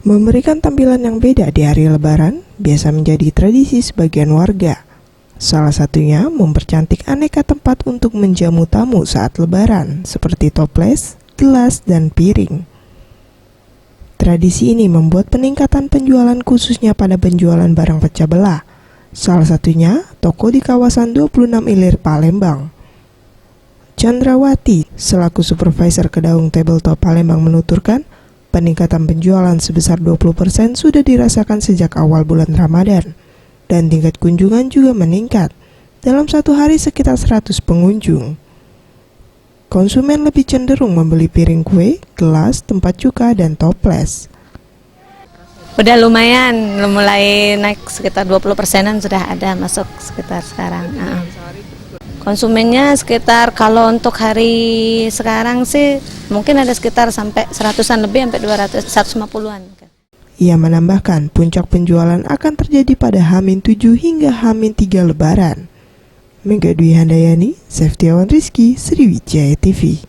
Memberikan tampilan yang beda di hari Lebaran biasa menjadi tradisi sebagian warga. Salah satunya mempercantik aneka tempat untuk menjamu tamu saat Lebaran, seperti toples, gelas, dan piring. Tradisi ini membuat peningkatan penjualan khususnya pada penjualan barang pecah belah. Salah satunya toko di kawasan 26 Ilir, Palembang. Chandrawati, selaku supervisor Kedaung Tabletop Palembang menuturkan, peningkatan penjualan sebesar 20% sudah dirasakan sejak awal bulan Ramadan, dan tingkat kunjungan juga meningkat. Dalam satu hari sekitar 100 pengunjung. Konsumen lebih cenderung membeli piring kue, gelas, tempat cuka, dan toples. Udah lumayan, mulai naik sekitar 20%-an sudah ada masuk sekitar sekarang. Konsumennya sekitar kalau untuk hari sekarang sih mungkin ada sekitar sampai 100-an lebih sampai 200, 150-an. Ia menambahkan puncak penjualan akan terjadi pada H-7 hingga H-3 Lebaran. Mega Dwi Handayani, Seftiawan Rizky, Sriwijaya TV.